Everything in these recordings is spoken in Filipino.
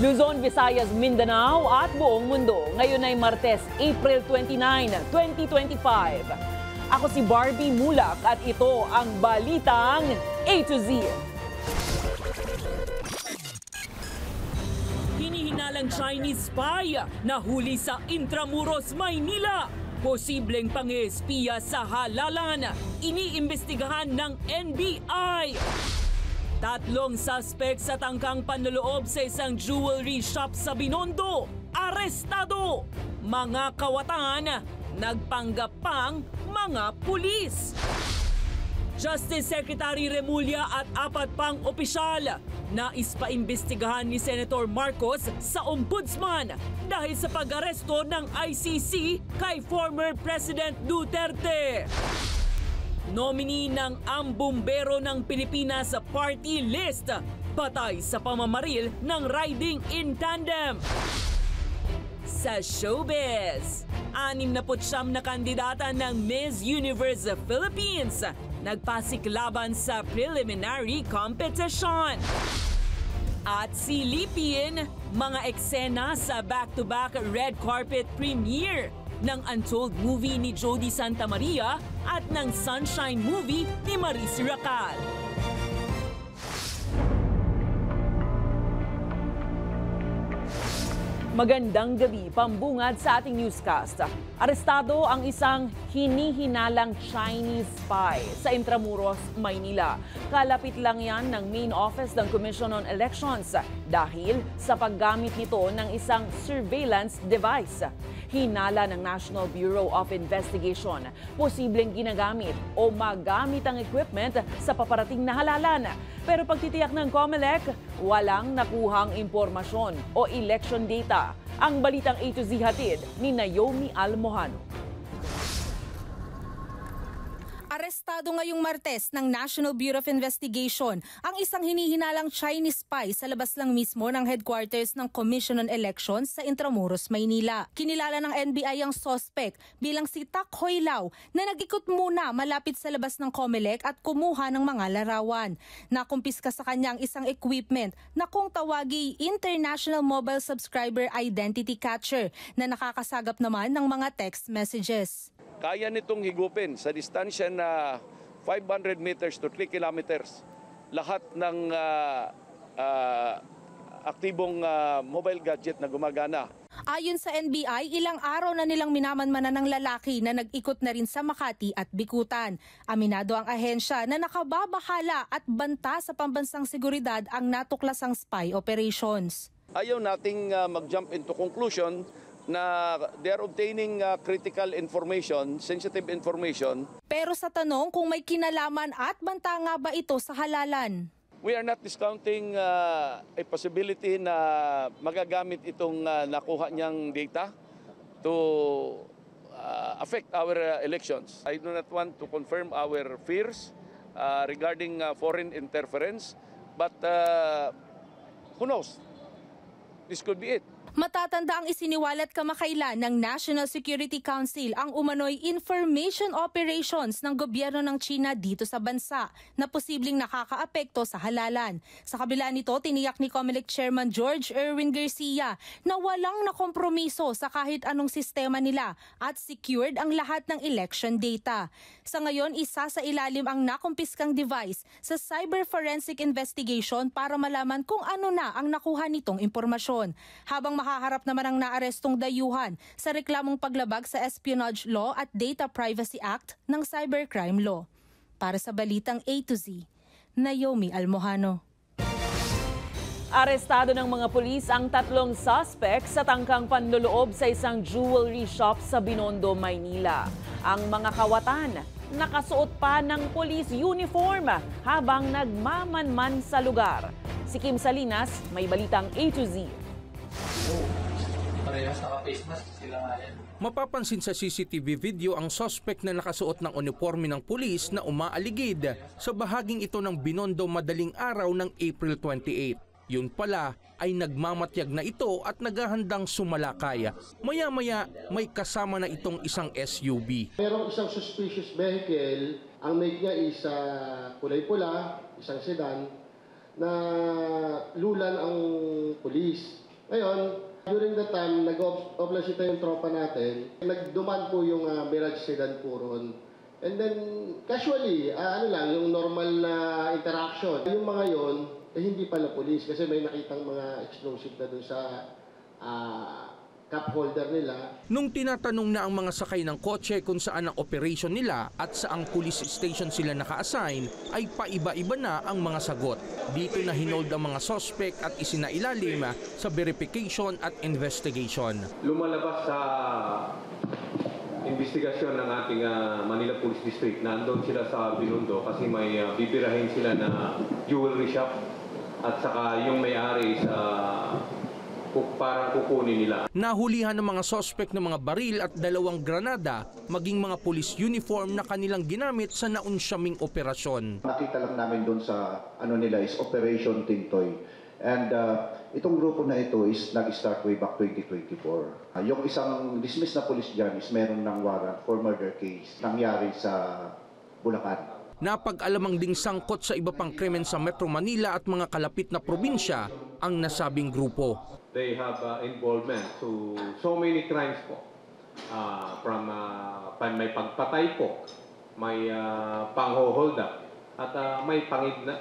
Luzon, Visayas, Mindanao at buong mundo. Ngayon ay Martes, April 29, 2025. Ako si Barbie Mulak at ito ang Balitang A to Z. Hinihinalang Chinese spy nahuli sa Intramuros, Maynila. Posibleng pang-espiya sa halalan, iniimbestigahan ng NBI. Tatlong suspect sa tangkang panloloob sa isang jewelry shop sa Binondo, arestado. Mga kawatan, nagpanggap pang mga pulis. Justice Secretary Remulla at apat pang opisyal nais paimbestigahan ni Senator Marcos sa Ombudsman dahil sa pag-aresto ng ICC kay former President Duterte. Nominee ng Ambumbero ng Pilipinas sa party list, patay sa pamamaril ng riding in tandem. Sa showbiz, 69 na kandidata ng Miss Universe Philippines nagpasiklaban sa preliminary competition. At silipin mga eksena sa back-to-back red carpet premiere ng Untold movie ni Jody Santa Maria at ng Sunshine movie ni Maris Racal. Magandang gabi, pambungad sa ating newscast. Arestado ang isang hinihinalang Chinese spy sa Intramuros, Maynila. Kalapit lang yan ng main office ng Commission on Elections dahil sa paggamit nito ng isang surveillance device. Hinala ng National Bureau of Investigation, posibleng ginagamit o magamit ang equipment sa paparating na halalan. Pero pagtitiyak ng COMELEC, walang nakuhang impormasyon o election data. Ang Balitang A to Z hatid ni Naomi Almohano. Arestado ngayong Martes ng National Bureau of Investigation ang isang hinihinalang Chinese spy sa labas lang mismo ng headquarters ng Commission on Elections sa Intramuros, Maynila. Kinilala ng NBI ang suspect bilang si Tak Hoy Lao na nag-ikot muna malapit sa labas ng COMELEC at kumuha ng mga larawan. Nakumpiska sa kanya ang isang equipment na kung tawagi International Mobile Subscriber Identity Catcher na nakakasagap naman ng mga text messages. Kaya nitong higupin sa distansya na 500 meters to 3 kilometers lahat ng aktibong mobile gadget na gumagana. Ayon sa NBI, ilang araw na nilang minamanmanan ng lalaki na nag-ikot na rin sa Makati at Bikutan. Aminado ang ahensya na nakababahala at banta sa pambansang seguridad ang natuklasang spy operations. Ayaw nating mag-jump into conclusion na they are obtaining critical information, sensitive information. Pero sa tanong kung may kinalaman at banta nga ba ito sa halalan? We are not discounting a possibility na magagamit itong nakuha niyang data to affect our elections. I do not want to confirm our fears regarding foreign interference, but who knows? This could be it. Matatanda ang isiniwalat kamakailan ng National Security Council ang umano'y information operations ng gobyerno ng China dito sa bansa na posibleng nakakaapekto sa halalan. Sa kabila nito, tiniyak ni COMELEC Chairman George Erwin Garcia na walang nakompromiso sa kahit anong sistema nila at secured ang lahat ng election data. Sa ngayon, isa sa ilalim ang nakumpiskang device sa cyber forensic investigation para malaman kung ano na ang nakuha nitong impormasyon. Habang makaharap naman ang naarestong dayuhan sa reklamong paglabag sa Espionage Law at Data Privacy Act ng Cybercrime Law. Para sa Balitang A to Z, Naomi Almohano. Arestado ng mga pulis ang tatlong suspect sa tangkang panloloob sa isang jewelry shop sa Binondo, Maynila. Ang mga kawatan, nakasuot pa ng police uniform habang nagmamanman sa lugar. Si Kim Salinas, may Balitang A to Z. Parehas naka-face mask sila nga yan. Mapapansin sa CCTV video ang suspect na nakasuot ng uniforme ng pulis na umaaligid sa bahaging ito ng Binondo madaling araw ng April 28. Yun pala ay nagmamatyag na ito at naghahandang sumalakay. Maya-maya may kasama na itong isang SUV. Merong isang suspicious vehicle, ang make niya is kulay pula, isang sedan, na lulan ang pulis. Ngayon, during the time, nag-oblasita yung tropa natin, nagduman po yung Mirage sedan po ron. And then, casually, yung normal na interaction. Yung mga yon, hindi pala police kasi may nakitang mga explosive na dun sa cup holder nila. Nung tinatanong na ang mga sakay ng kotse kung saan ang operation nila at saang police station sila naka-assign, ay paiba-iba na ang mga sagot. Dito na hinold ang mga suspect at isinailalim sa verification at investigation. Lumalabas sa investigasyon ng ating Manila Police District na andun sila sa Binondo kasi may bibirahin sila na jewelry shop at saka yung may-ari sa parang kukunin nila. Nahulihan ng mga suspect ng mga baril at 2 granada, maging mga police uniform na kanilang ginamit sa naunsyaming operasyon. Nakita lang namin doon sa nila is Operation Tintoy. And itong grupo na ito is nag-start way back 2024. Yung isang dismissed na police dyan is meron ng warrant for murder case nangyari sa Bulacan. Napag-alamang ding sangkot sa iba pang krimen sa Metro Manila at mga kalapit na probinsya ang nasabing grupo. They have involvement to so many crimes po. From may pagpatay po, may pang-hold up, at may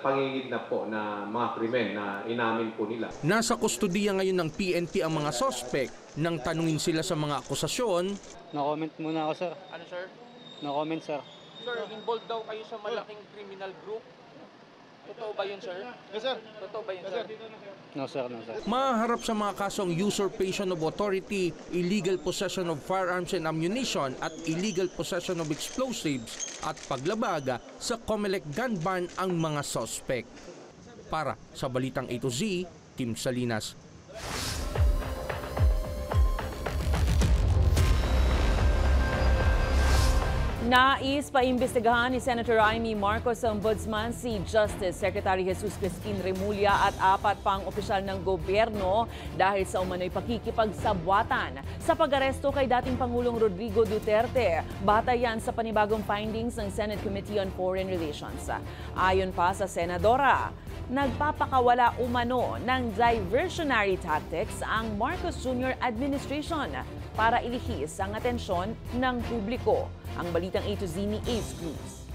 pangingid na po na mga krimen na inamin po nila. Nasa kustodiya ngayon ng PNP ang mga suspect. Nang tanungin sila sa mga akusasyon, No-comment muna ako, sir. Ano, sir? No-comment, sir. Sir, involved daw kayo sa malaking criminal group. Totoo ba yun, sir? Yes, sir. Totoo ba yun, sir? No, sir. No, sir. maharap sa mga kasong usurpation of authority, illegal possession of firearms and ammunition at illegal possession of explosives at paglabag sa COMELEC gun ban ang mga suspect. Para sa Balitang A to Z, Kim Salinas. Nais paimbestigahan ni Senator Amy Marcos sa ombudsman si Justice Secretary Jesus Crispin Remulla at 4 pang opisyal ng gobyerno dahil sa umano'y pakikipagsabwatan sa pag-aresto kay dating Pangulong Rodrigo Duterte. Batayan sa panibagong findings ng Senate Committee on Foreign Relations. Ayon pa sa Senadora, nagpapakawala umano ng diversionary tactics ang Marcos Jr. administration para ilihis ang atensyon ng publiko. Ang Balitang A to Z ni Ace Cruz.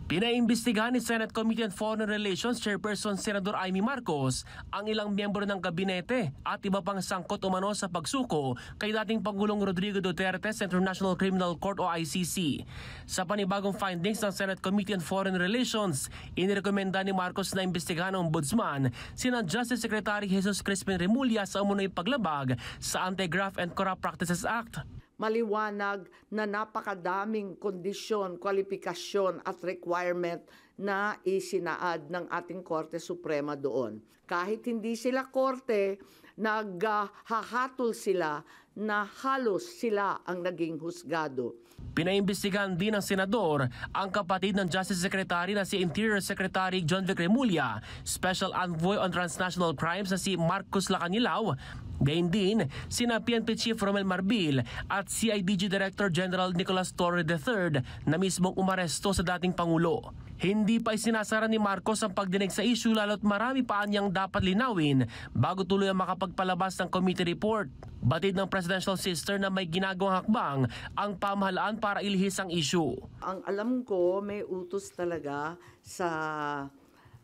Pinaimbestigahan ni Senate Committee on Foreign Relations Chairperson Senador Amy Marcos ang ilang miyembro ng kabinete at iba pang sangkot umano sa pagsuko kay dating Pangulong Rodrigo Duterte sa International Criminal Court o ICC. Sa panibagong findings ng Senate Committee on Foreign Relations, inirekomenda ni Marcos na imbestigahan ng ombudsman sina Justice Secretary Jesus Crispin Remulla sa umunoy paglabag sa Anti-Graft and Corrupt Practices Act. Maliwanag na napakadaming kondisyon, kwalifikasyon at requirement na isinaad ng ating Korte Suprema doon. Kahit hindi sila korte, naghahatol sila na halos sila ang naging husgado. Pinaimbestigahan din ng senador ang kapatid ng Justice Secretary na si Interior Secretary John Vic Remulla, Special Envoy on Transnational Crimes na si Marcos Lacanilao, gayon din sina PNP Chief Romel Marbil at CIDG Director General Nicolas Torre III na mismong umaresto sa dating Pangulo. Hindi pa isinasara ni Marcos ang pagdinig sa issue lalo't marami pa anyang dapat linawin bago tuloy ang makapagpalabas ng committee report. Batid ng presidential sister na may ginagawang hakbang ang pamahalaan para ilihis ang issue. Ang alam ko, may utos talaga sa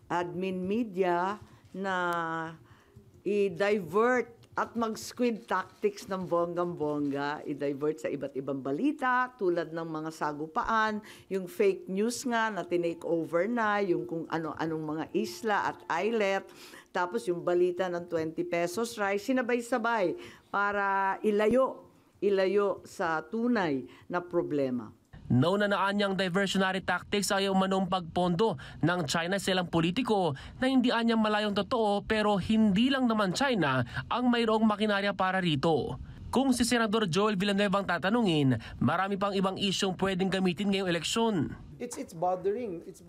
admin media na i-divert at mag-squid tactics ng bonggang-bongga, i-divert sa iba't ibang balita tulad ng mga sagupaan, yung fake news nga na tinake over na, yung kung ano-anong mga isla at islet, tapos yung balita ng 20 pesos rice, sinabay-sabay para ilayo sa tunay na problema. Nauna na anyang diversionary tactics ay umanong pagpondo ng China sa ilang politiko na hindi anyang malayong totoo pero hindi lang naman China ang mayroong makinarya para rito. Kung si Senador Joel Villanueva ang tatanungin, marami pang ibang isyong pwedeng gamitin ngayong eleksyon. It's bothering. It's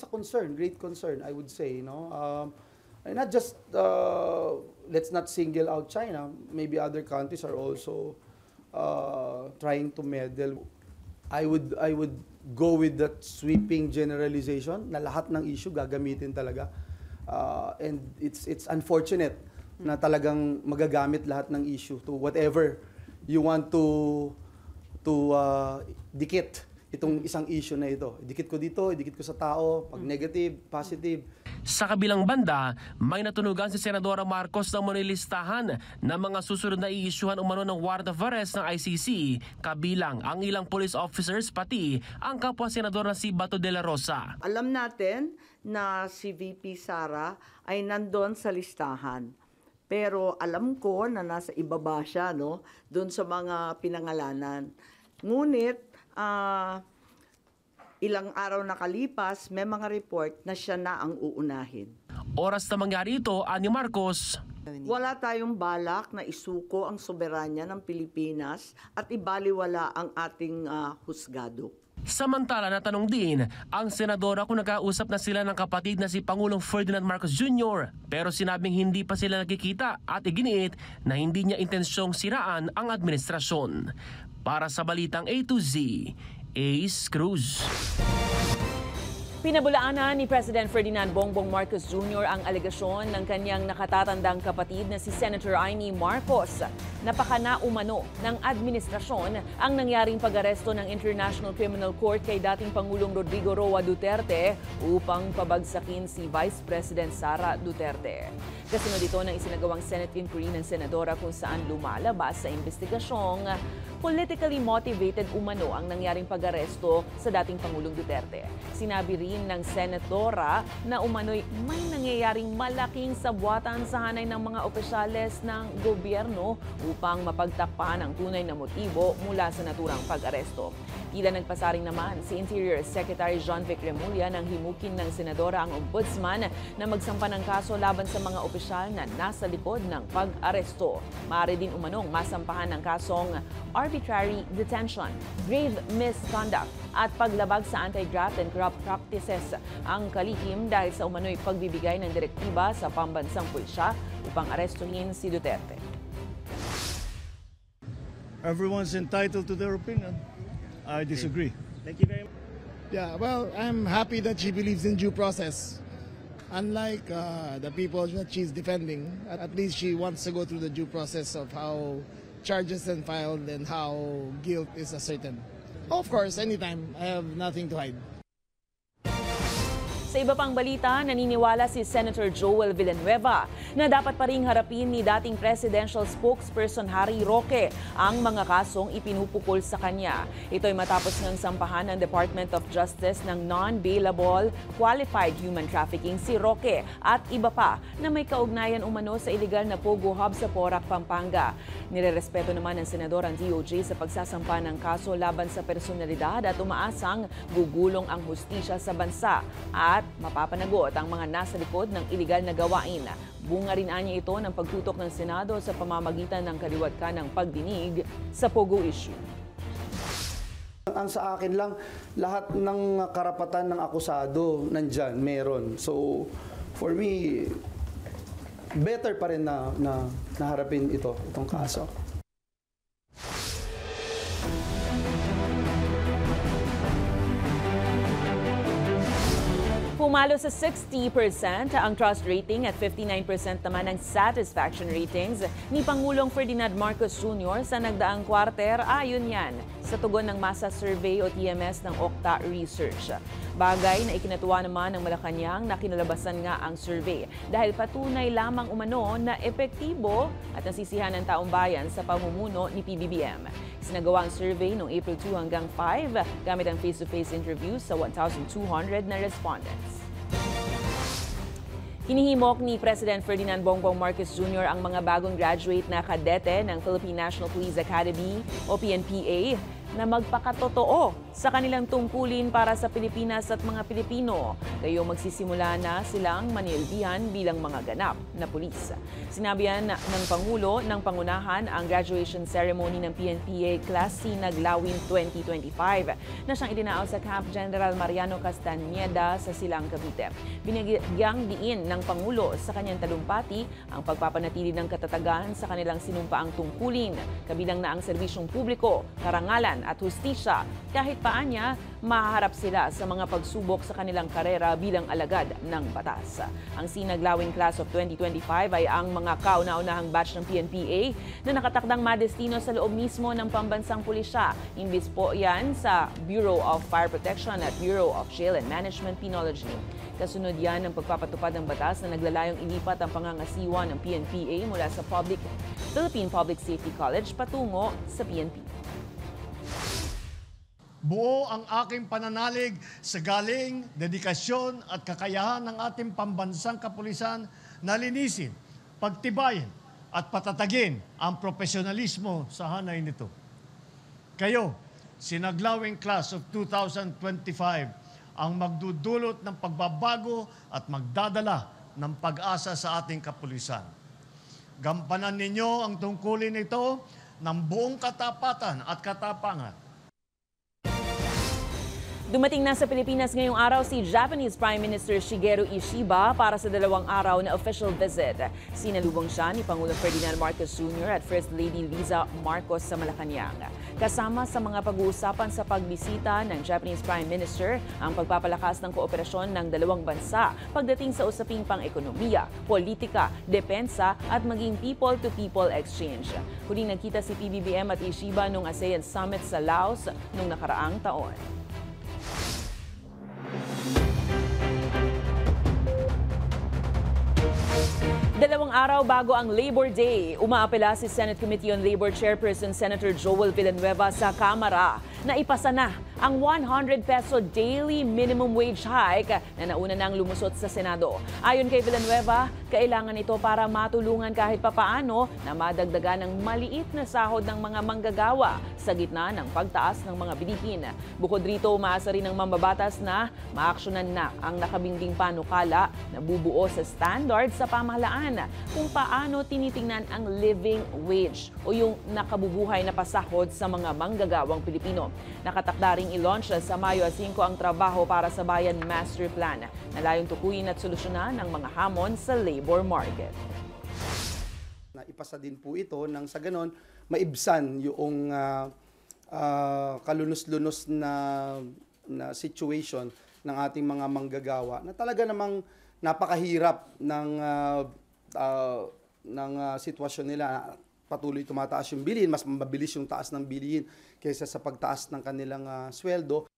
a concern, great concern, I would say, and not just let's not single out China. Maybe other countries are also trying to meddle. I would go with that sweeping generalization na lahat ng issue gagamitin talaga And it's unfortunate na talagang magagamit lahat ng issue to whatever you want to dikit itong isang issue na ito. Idikit ko dito, idikit ko sa tao, pag negative, positive. Sa kabilang banda, may natunugan si Senadora Marcos na manilistahan ng mga susunod na i-issuehan umano ng warrant of arrest ng ICC, kabilang ang ilang police officers pati ang kapwa senador na si Bato de la Rosa. Alam natin na si VP Sara ay nandun sa listahan. Pero alam ko na nasa ibaba siya, no? Doon sa mga pinangalanan. Ngunit, ilang araw nakalipas, may mga report na siya na ang uunahin. Oras na mangyari ito, ani Marcos, wala tayong balak na isuko ang soberanya ng Pilipinas at ibaliwala ang ating husgado. Samantala, natanong din ang senadora kung nagkausap na sila ng kapatid na si Pangulong Ferdinand Marcos Jr. Pero sinabing hindi pa sila nagkikita at iginiit na hindi niya intensyong siraan ang administrasyon. Para sa Balitang A to Z, Ace Cruz. Pinabulaanan ni President Ferdinand Bongbong Marcos Jr. ang alegasyon ng kanyang nakatatandang kapatid na si Senator Amy Marcos. Napakana umano ng administrasyon ang nangyaring pag-aresto ng International Criminal Court kay dating Pangulong Rodrigo Roa Duterte upang pabagsakin si Vice President Sara Duterte. Kasunod ito ng isinagawang Senate inquiry ng senadora kung saan lumalabas sa investigasyong politically motivated umano ang nangyaring pag-aresto sa dating Pangulong Duterte. Sinabi rin ng senadora na umano'y may nangyayaring malaking sabwatan sa hanay ng mga opisyales ng gobyerno upang mapagtakpan ang tunay na motibo mula sa naturang pag-aresto. Tila nagpasaring naman si Interior Secretary John Vic Remulla nang himukin ng senadora ang ombudsman na magsampa ng kaso laban sa mga opisyal na nasa likod ng pag-aresto. Maaari din umanong masampahan ng kasong arbitrary detention, grave misconduct at paglabag sa anti-graft and corrupt practices ang kalihim dahil sa umano'y pagbibigay ng direktiba sa pambansang pulisya upang arestuhin si Duterte. Everyone's entitled to their opinion. I disagree. Thank you very much. Yeah, well, I'm happy that she believes in due process. Unlike the people that she's defending, at least she wants to go through the due process of how charges are filed and how guilt is ascertained. Of course, anytime, I have nothing to hide. Sa iba pang balita, naniniwala si Senator Joel Villanueva na dapat pa ring harapin ni dating presidential spokesperson Harry Roque ang mga kasong ipinupukol sa kanya. Ito'y matapos ng sampahan ng Department of Justice ng non-bailable qualified human trafficking si Roque at iba pa na may kaugnayan umano sa iligal na Pogo Hub sa Porac, Pampanga. Nirerespeto naman ng senador ang DOJ sa pagsasampa ng kaso laban sa personalidad at umaasang gugulong ang hustisya sa bansa at mapapanagot ang mga nasa likod ng iligal na gawain. Bunga rin anya ito ng pagtutok ng Senado sa pamamagitan ng kaliwat-ka ng pagdinig sa Pogo issue. Ang sa akin lang, lahat ng karapatan ng akusado nandyan, meron. So, for me, better pa rin na harapin itong kaso. Pumalo sa 60% ang trust rating at 59% naman ang satisfaction ratings ni Pangulong Ferdinand Marcos Jr. sa nagdaang kwarter, ayon yan sa tugon ng Masa Survey o TMS ng Okta Research. Bagay na ikinatuwa naman ng Malacanang na kinalabasan nga ang survey dahil patunay lamang umano na epektibo at nasisihan ng taong bayan sa pamumuno ni PBBM. Sinagawa ang survey noong April 2 hanggang 5 gamit ang face-to-face interviews sa 1,200 na respondents. Hinihimok ni President Ferdinand Bongbong Marcos Jr. ang mga bagong graduate na kadete ng Philippine National Police Academy o PNPA na magpakatotoo sa kanilang tungkulin para sa Pilipinas at mga Pilipino. Kayo magsisimula na silang manilbihan bilang mga ganap na pulis. Sinabi yan ng Pangulo ng pangunahan ang graduation ceremony ng PNPA Class C Naglawin 2025 na siyang itinaaw sa Camp General Mariano Castañeda sa Silang, Cavite. Binigyang diin ng Pangulo sa kanyang talumpati ang pagpapanatili ng katatagan sa kanilang sinumpaang tungkulin, kabilang na ang serbisyong publiko, karangalan at hustisya kahit paanya, mahaharap sila sa mga pagsubok sa kanilang karera bilang alagad ng batas. Ang sinaglawing class of 2025 ay ang mga kauna-unahang batch ng PNPA na nakatakdang madestino sa loob mismo ng pambansang pulisya. Imbis po yan sa Bureau of Fire Protection at Bureau of Jail and Management Penology. Kasunod yan ng pagpapatupad ng batas na naglalayong ilipat ang pangangasiwa ng PNPA mula sa Philippine Public Safety College patungo sa PNP. Buo ang aking pananalig sa galing, dedikasyon at kakayahan ng ating pambansang kapulisan na linisin, pagtibayin at patatagin ang profesionalismo sa hanay nito. Kayo, sinaglawing class of 2025, ang magdudulot ng pagbabago at magdadala ng pag-asa sa ating kapulisan. Gampanan ninyo ang tungkulin ito ng buong katapatan at katapangan. Dumating na sa Pilipinas ngayong araw si Japanese Prime Minister Shigeru Ishiba para sa 2 araw na official visit. Sinalubong siya ni Pangulong Ferdinand Marcos Jr. at First Lady Liza Marcos sa Malacanang. Kasama sa mga pag-uusapan sa pagbisita ng Japanese Prime Minister ang pagpapalakas ng kooperasyon ng dalawang bansa pagdating sa usaping pang-ekonomiya, politika, depensa at maging people-to-people exchange. Huling nagkita si PBBM at Ishiba nung ASEAN Summit sa Laos nung nakaraang taon. Dalawang araw bago ang Labor Day, umaapela si Senate Committee on Labor Chairperson Senator Joel Villanueva sa Kamara na ipasa na ang 100 peso daily minimum wage hike na nauna nang lumusot sa Senado. Ayon kay Villanueva, kailangan ito para matulungan kahit papaano na madagdagan ng maliit na sahod ng mga manggagawa sa gitna ng pagtaas ng mga bilihin. Bukod rito, umaasa rin ng mambabatas na maaksyonan na ang nakabingding panukala na bubuo sa standard sa pamahalaan kung paano tinitingnan ang living wage o yung nakabubuhay na pasahod sa mga manggagawang Pilipino. Nakatakda ring i-launch sa Mayo 5 ang Trabaho para sa Bayan Master Plan na layong tukuyin at solusyonan ang mga hamon sa labor market. Ipasa din po ito nang sa ganon maibsan yung kalunos-lunos na situation ng ating mga manggagawa na talaga namang napakahirap ng sitwasyon nila. Patuloy tumataas yung bilihin, mas mabilis yung taas ng bilihin kaysa sa pagtaas ng kanilang sweldo.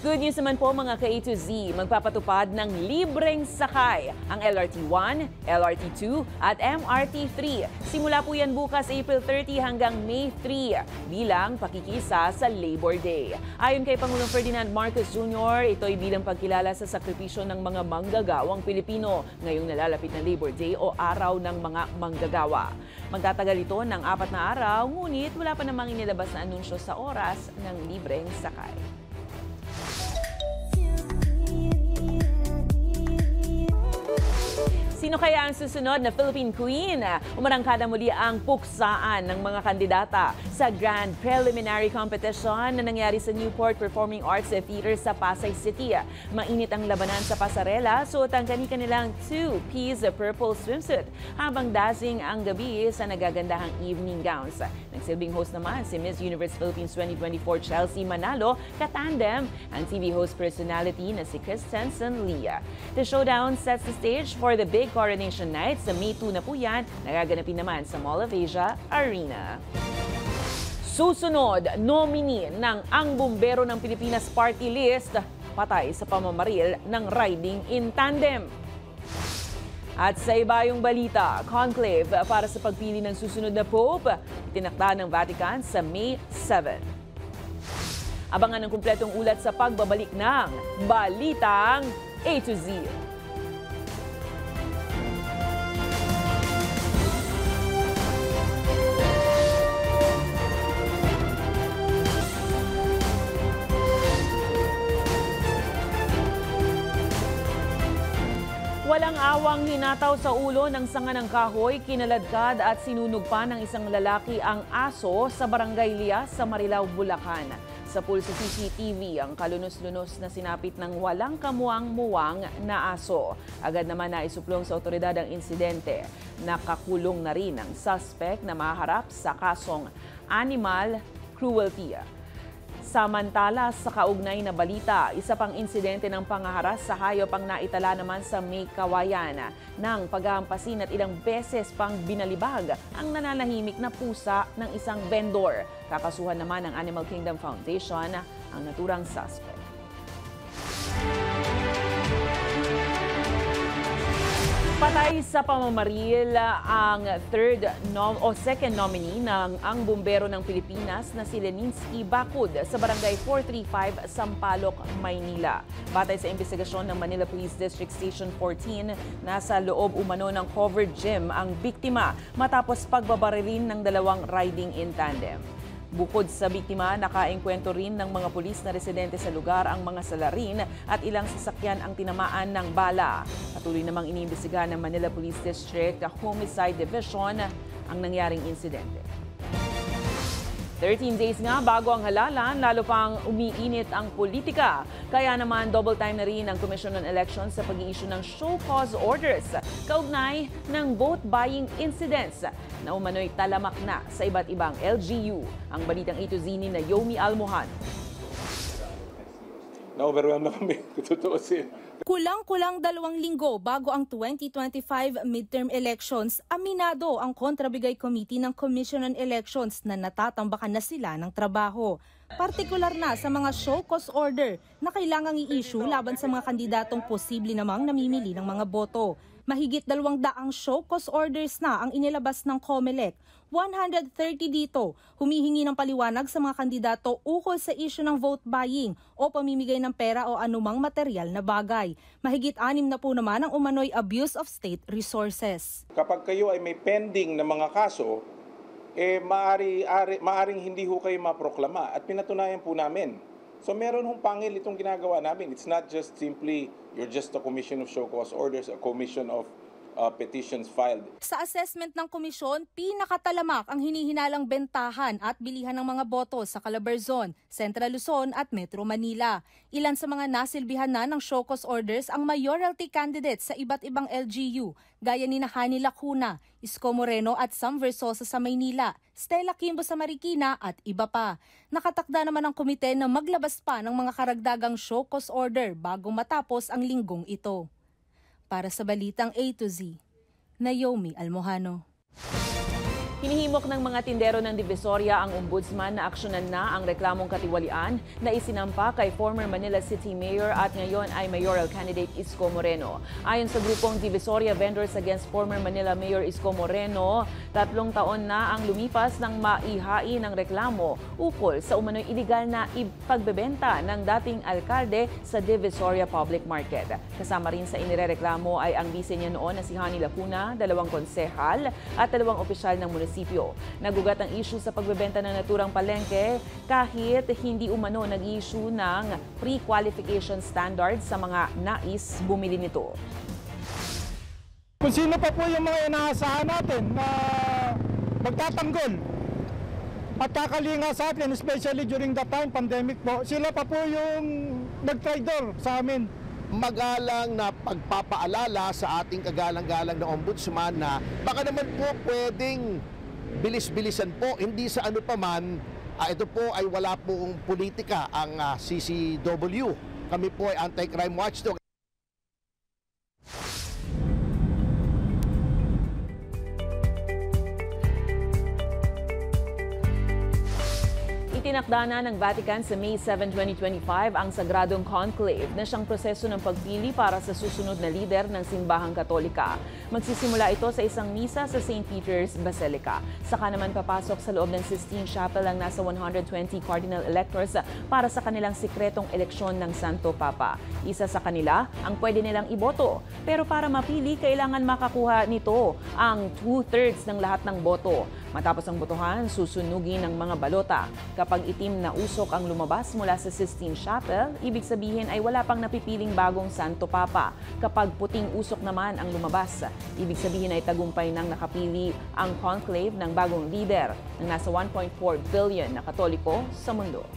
Good news naman po mga ka-A to Z, magpapatupad ng libreng sakay ang LRT1, LRT2 at MRT3. Simula po yan bukas April 30 hanggang May 3 bilang pakikisa sa Labor Day. Ayon kay Pangulong Ferdinand Marcos Jr., ito'y bilang pagkilala sa sakripisyo ng mga manggagawang Pilipino ngayong nalalapit na Labor Day o Araw ng mga Manggagawa. Magtatagal ito ng 4 na araw, ngunit wala pa namang inilabas na anunsyo sa oras ng libreng sakay. Sino kaya ang susunod na Philippine Queen? Umarangkada muli ang puksaan ng mga kandidata sa Grand Preliminary Competition na nangyari sa Newport Performing Arts Theater sa Pasay City. Mainit ang labanan sa pasarela, suot ang kanilang 2-piece purple swimsuit habang dazzling ang gabi sa nagagandahang evening gowns. Nagsilbing host naman si Miss Universe Philippines 2024 Chelsea Manalo, katandem ang TV host personality na si Christensen Lia. The showdown sets the stage for the big Coronation Night sa May 2 na po yan, nagaganapin naman sa Mall of Asia Arena. Susunod, nominee ng Ang Bumbero ng Pilipinas Party List, patay sa pamamaril ng riding in tandem. At sa ibayong balita, conclave para sa pagpili ng susunod na Pope, tinakda ng Vatican sa May 7. Abangan ang kumpletong ulat sa pagbabalik ng Balitang A to Z. Walang awang hinataw sa ulo ng sanga ng kahoy, kinaladkad at sinunog pa ng isang lalaki ang aso sa Barangay Lias sa Marilao, Bulacan. Sa pulso CCTV, ang kalunos-lunos na sinapit ng walang kamuwang-muwang na aso. Agad naman naisuplong sa otoridad ang insidente. Nakakulong na rin ang suspect na maharap sa kasong animal cruelty. Samantala, sa kaugnay na balita, isa pang insidente ng pangaharas sa hayop ang naitala naman sa May Kawayan nang paghahampasin at ilang beses pang binalibag ang nananahimik na pusa ng isang vendor. Kakasuhan naman ng Animal Kingdom Foundation ang naturang suspect. Patay sa pamamaril ang second nominee ng ang bumbero ng Pilipinas na si Leninsky Bacud sa Barangay 435, Sampaloc, Maynila. Batay sa investigasyon ng Manila Police District Station 14, nasa loob umano ng covered gym ang biktima matapos pagbabarilin ng dalawang riding in tandem. Bukod sa biktima, nakaengkwento rin ng mga pulis na residente sa lugar ang mga salarin at ilang sasakyan ang tinamaan ng bala. Patuloy namang iniimbestigahan ng Manila Police District Homicide Division ang nangyaring insidente. 13 days nga bago ang halalan, lalo pang umiinit ang politika. Kaya naman double time na rin ang Commission on Elections sa pag-i-issue ng show cause orders kaugnay ng vote buying incidents na umano'y talamak na sa iba't ibang LGU. Ang balitang ito ni Naomi Almohan. Na-overwhelm na kami, tutuusin. Kulang-kulang 2 linggo bago ang 2025 midterm elections, aminado ang Kontrabigay Committee ng Commission on Elections na natatambakan na sila ng trabaho. Partikular na sa mga show cause order na kailangang i-issue laban sa mga kandidatong posible namang namimili ng mga boto. Mahigit 200 show cause orders na ang inilabas ng COMELEC. 130 dito humihingi ng paliwanag sa mga kandidato ukol sa issue ng vote buying o pamimigay ng pera o anumang material na bagay. Mahigit 6 na po naman ang umano'y abuse of state resources. Kapag kayo ay may pending na mga kaso, maaring hindi ho kayo maproklama at pinatunayan po namin. So meron hong pangil itong ginagawa namin. It's not just simply, you're just a commission of show cause orders, a commission of petitions filed. Sa assessment ng komisyon, pinakatalamak ang hinihinalang bentahan at bilihan ng mga boto sa Calabarzon, Central Luzon at Metro Manila. Ilan sa mga nasilbihan na ng show cause orders ang mayoralty candidates sa iba't ibang LGU, gaya ni Hani Lacuna, Isko Moreno at Sam Versosa sa Maynila, Stella Kimbo sa Marikina at iba pa. Nakatakda naman ang komite na maglabas pa ng mga karagdagang show cause order bago matapos ang linggong ito. Para sa Balitang A to Z, Naomi Almohano. Hinihimok ng mga tindero ng Divisoria ang ombudsman na aksyonan na ang reklamong katiwalian na isinampa kay former Manila City Mayor at ngayon ay mayoral candidate Isko Moreno. Ayon sa grupong Divisoria Vendors Against Former Manila Mayor Isko Moreno, 3 taon na ang lumipas nang maihain ng reklamo ukol sa umano'y iligal na pagbebenta ng dating alkalde sa Divisoria Public Market. Kasama rin sa inirereklamo ay ang bise niya noon na si Hani Lacuna, 2 konsehal at 2 opisyal ng munisipyo. Nagugat ang issue sa pagbebenta ng naturang palengke kahit hindi umano nag-issue ng pre-qualification standards sa mga nais bumili nito. Kung sino pa po yung mga inaasahan natin na magtatanggol at kakalinga sa atin, especially during the time pandemic po, sila pa po yung nag-traitor sa amin. Magalang na pagpapaalala sa ating kagalang-galang na ombudsman na baka naman po pwedeng bilis-bilisan po, hindi sa ano pa man, ito po ay wala pong politika ang CCW. Kami po ay anti-crime watchdog. Itinakda na ng Vatican sa May 7, 2025 ang Sagradong Conclave na siyang proseso ng pagpili para sa susunod na lider ng Simbahang Katolika. Magsisimula ito sa isang misa sa St. Peter's Basilica. Saka naman papasok sa loob ng Sistine Chapel ang nasa 120 cardinal electors para sa kanilang sikretong eleksyon ng Santo Papa. Isa sa kanila ang pwede nilang iboto. Pero para mapili, kailangan makakuha nito ang 2/3 ng lahat ng boto. Matapos ang botohan, susunugin ng mga balota. Kapag itim na usok ang lumabas mula sa Sistine Chapel, ibig sabihin ay wala pang napipiling bagong Santo Papa. Kapag puting usok naman ang lumabas, ibig sabihin ay tagumpay nang nakapili ang conclave ng bagong leader ng nasa 1.4 billion na Katoliko sa mundo.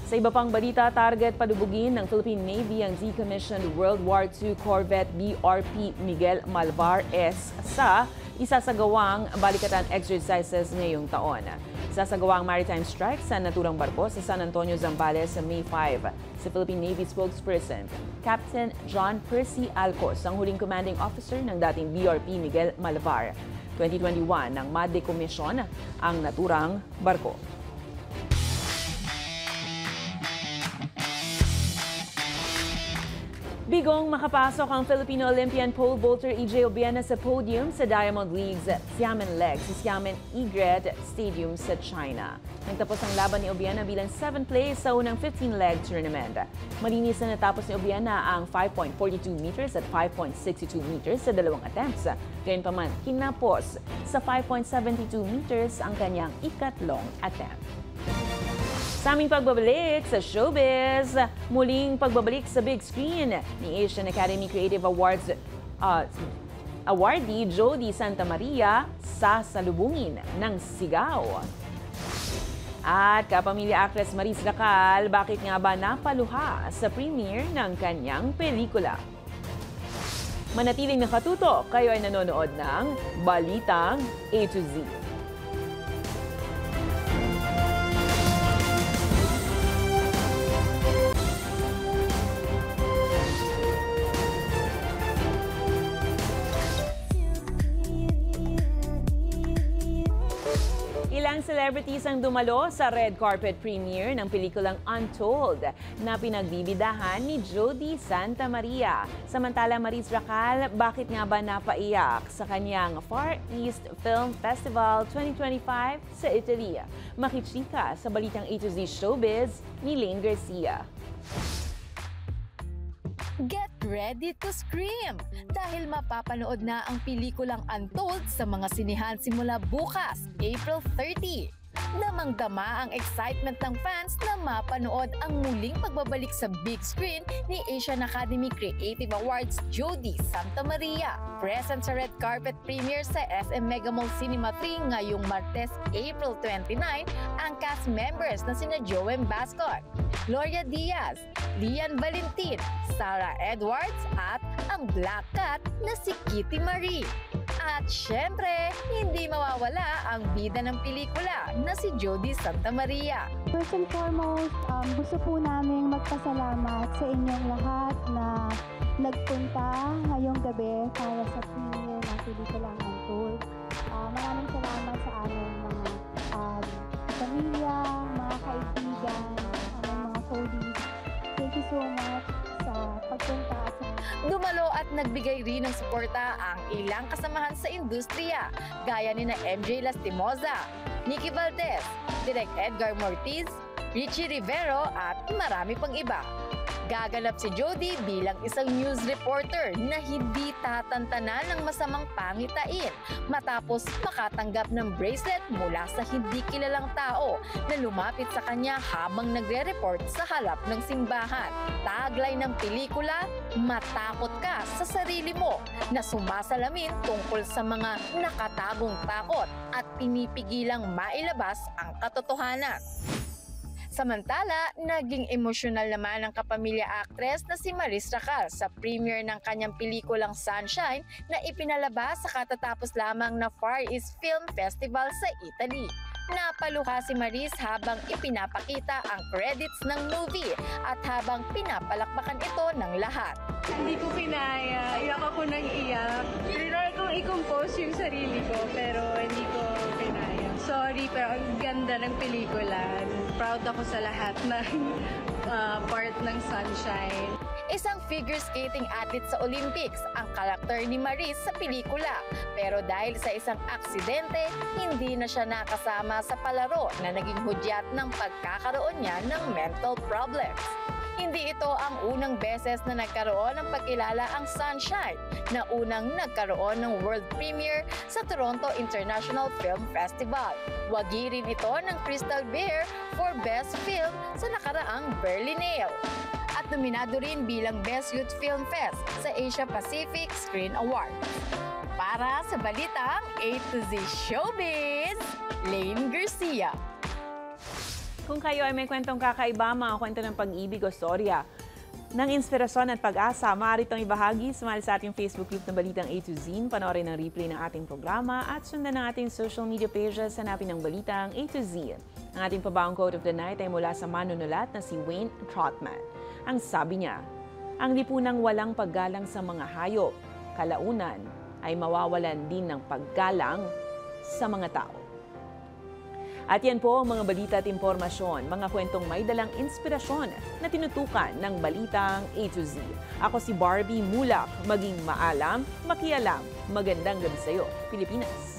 Sa iba pang balita, target padubugin ng Philippine Navy ang decommissioned World War II corvette BRP Miguel Malvar S sa isasagawang balikatan exercises ngayong taon. Isasagawang maritime strike sa naturang barko sa San Antonio, Zambales sa May 5. Si Philippine Navy spokesperson, Captain John Percy Alcos, ang huling commanding officer ng dating BRP Miguel Malabar. 2021 nang ma-decommission ang naturang barko. Bigong makapasok ang Filipino Olympian pole vaulter EJ Obiena sa podium sa Diamond League's Xiamen Leg sa Xiamen Egret Stadium sa China. Nagtapos ang laban ni Obiena bilang 7th place sa unang 15-leg tournament. Malinis na natapos ni Obiena ang 5.42 meters at 5.62 meters sa dalawang attempts. Gayunpaman, kinapos sa 5.72 meters ang kanyang ikatlong attempt. Sa aming pagbabalik sa showbiz, muling pagbabalik sa big screen ni Asian Academy Creative Awards awardee Jody Santa Maria sa salubungin ng sigaw. At kapamilya actress Maris Racal, bakit nga ba napaluha sa premiere ng kanyang pelikula? Manatiling nakatutok, kayo ay nanonood ng Balitang A to Z. Ilang celebrities ang dumalo sa red carpet premiere ng pelikulang Untold na pinagbibidahan ni Jody Santa Maria. Samantala, Maris Racal, bakit nga ba napaiyak sa kanyang Far East Film Festival 2025 sa Italy? Makichika sa Balitang A to Z Showbiz ni Lane Garcia. Get ready to scream! Dahil mapapanood na ang pelikulang Untold sa mga sinihan simula bukas, April 30. Damang-dama ang excitement ng fans na mapanood ang muling pagbabalik sa big screen ni Asian Academy Creative Awards Jody Santa Maria. Present sa red carpet premiere sa SM Mega Mall Cinema 3 ngayong Martes, April 29, ang cast members na sina Joem Bascot, Gloria Diaz, Lian Valentin, Sarah Edwards at ang Black Cat na si Kitty Marie. At syempre, hindi mawawala ang bida ng pelikula na si Jody Santa Maria. First and foremost, gusto po namin magpasalamat sa inyong lahat na nagpunta ngayong gabi para sa premiere ng pelikulang Untold. Maraming salamat sa aming mga pamilya, mga kaibigan, aming mga colleagues. Thank you so much sa pagpunta at Dumalo at nagbigay rin ng suporta ang ilang kasamahan sa industriya, gaya ni MJ Lastimosa, Nikki Valdez, Direk Edgar Mortiz, Richie Rivero at marami pang iba. Gaganap si Jody bilang isang news reporter na hindi tatantanan ng masamang pangitain matapos makatanggap ng bracelet mula sa hindi kilalang tao na lumapit sa kanya habang nagre-report sa harap ng simbahan. Tagline ng pelikula, matakot ka sa sarili mo, na sumasalamin tungkol sa mga nakatagong takot at pinipigilang mailabas ang katotohanan. Samantala, naging emosyonal naman ang kapamilya actress na si Maris Racal sa premiere ng kanyang pelikulang Sunshine na ipinalabas sa katatapos lamang na Far East Film Festival sa Italy. Napaluha si Maris habang ipinapakita ang credits ng movie at habang pinapalakpakan ito ng lahat. Hindi ko kinaya, iyak ako ng iyak. Trinay kong i-compose yung sarili ko pero hindi ko kinaya. Sorry, pero ang ganda ng pelikula. Proud ako sa lahat ng part ng Sunshine. Isang figure skating athlete sa Olympics ang karakter ni Maris sa pelikula. Pero dahil sa isang aksidente, hindi na siya nakasama sa palaro na naging hudyat ng pagkakaroon niya ng mental problems. Hindi ito ang unang beses na nagkaroon ng pagkilala ang Sunshine, na unang nagkaroon ng world premiere sa Toronto International Film Festival. Wagi rin ito ng Crystal Bear for Best Film sa nakaraang Berlinale. At nominado rin bilang Best Youth Film Fest sa Asia Pacific Screen Awards. Para sa Balitang A to Z Showbiz, Lane Garcia. Kung kayo ay may kwentong kakaiba, mga kwento ng pag-ibig o storya, ng inspirasyon at pag-asa. Maaari itong ibahagi, sumali sa ating Facebook group na Balitang A to Z, panoorin ang replay ng ating programa at sundan ang ating social media pages, hanapin ang Balitang A to Z. Ang ating pabaong quote of the night ay mula sa manunulat na si Wayne Trotman. Ang sabi niya, ang lipunang walang paggalang sa mga hayop, kalaunan ay mawawalan din ng paggalang sa mga tao. At yan po ang mga balita at impormasyon, mga kwentong may dalang inspirasyon na tinutukan ng Balitang A to Z. Ako si Barbie Mulak, maging maalam, makialam, magandang gabi sa iyo, Pilipinas.